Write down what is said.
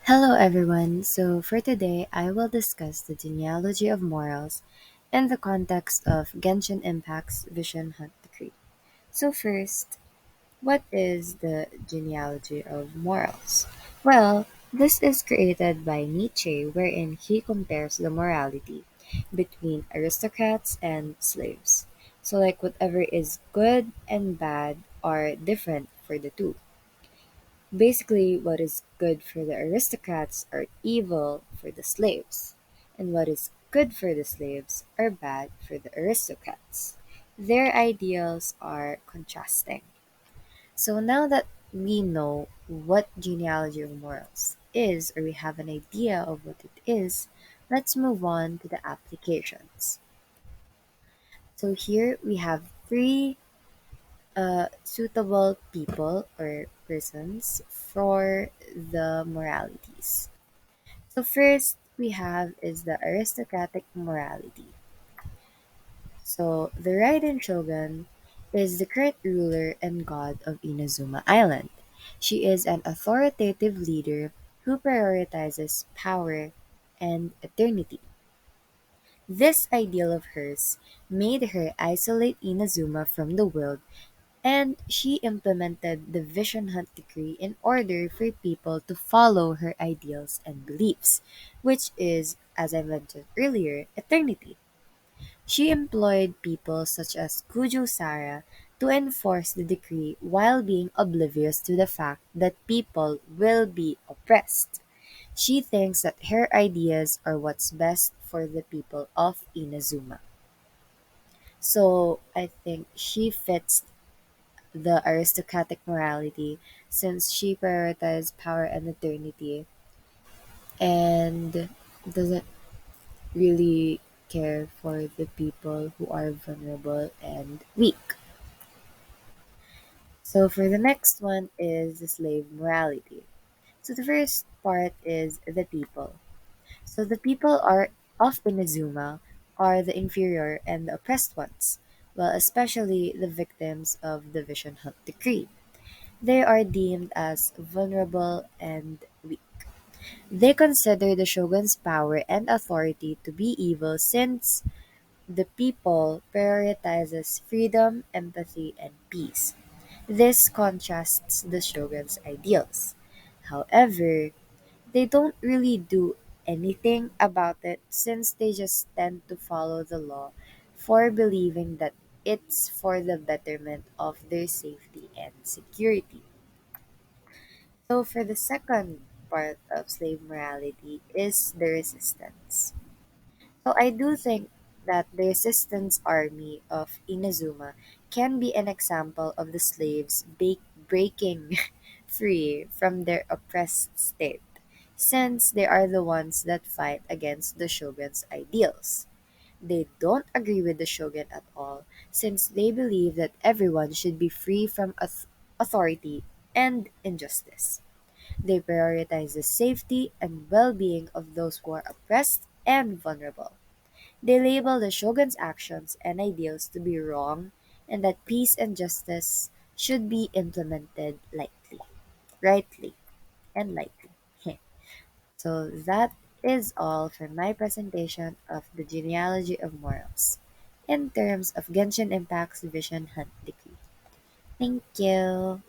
Hello, everyone. So, for today, I will discuss the genealogy of morals in the context of Genshin Impact's Vision Hunt Decree. So, first, what is the genealogy of morals? Well, this is created by Nietzsche, wherein he compares the morality between aristocrats and slaves. So, like, whatever is good and bad are different for the two. Basically, what is good for the aristocrats are evil for the slaves, and what is good for the slaves are bad for the aristocrats. Their ideals are contrasting. So now that we know what genealogy of morals is, or we have an idea of what it is, let's move on to the applications. So here we have three suitable people or persons for the moralities. So first we have is the aristocratic morality. So the Raiden Shogun is the current ruler and god of Inazuma Island. She is an authoritative leader who prioritizes power and eternity. This ideal of hers made her isolate Inazuma from the world, and she implemented the Vision Hunt Decree in order for people to follow her ideals and beliefs, which is, as I mentioned earlier, eternity. She employed people such as Kujo Sara to enforce the decree while being oblivious to the fact that people will be oppressed. She thinks that her ideas are what's best for the people of Inazuma. So I think she fits the aristocratic morality since she prioritized power and eternity and doesn't really care for the people who are vulnerable and weak. So for the next one is the slave morality. So the first part is the people. So the people are of Inazuma are the inferior and the oppressed ones, well especially the victims of the Vision Hunt Decree. They are deemed as vulnerable and weak. They consider the shogun's power and authority to be evil since the people prioritizes freedom, empathy, and peace. This contrasts the shogun's ideals. However, they don't really do anything about it since they just tend to follow the law for believing that it's for the betterment of their safety and security. So for the second part of slave morality is the resistance. So I do think that the resistance army of Inazuma can be an example of the slaves breaking free from their oppressed state, since they are the ones that fight against the shogun's ideals. They don't agree with the shogun at all, since they believe that everyone should be free from authority and injustice. They prioritize the safety and well being of those who are oppressed and vulnerable. They label the shogun's actions and ideals to be wrong and that peace and justice should be implemented rightly, and lightly. So that is all for my presentation of the genealogy of morals in terms of Genshin Impact's Vision Hunt Decree. Thank you.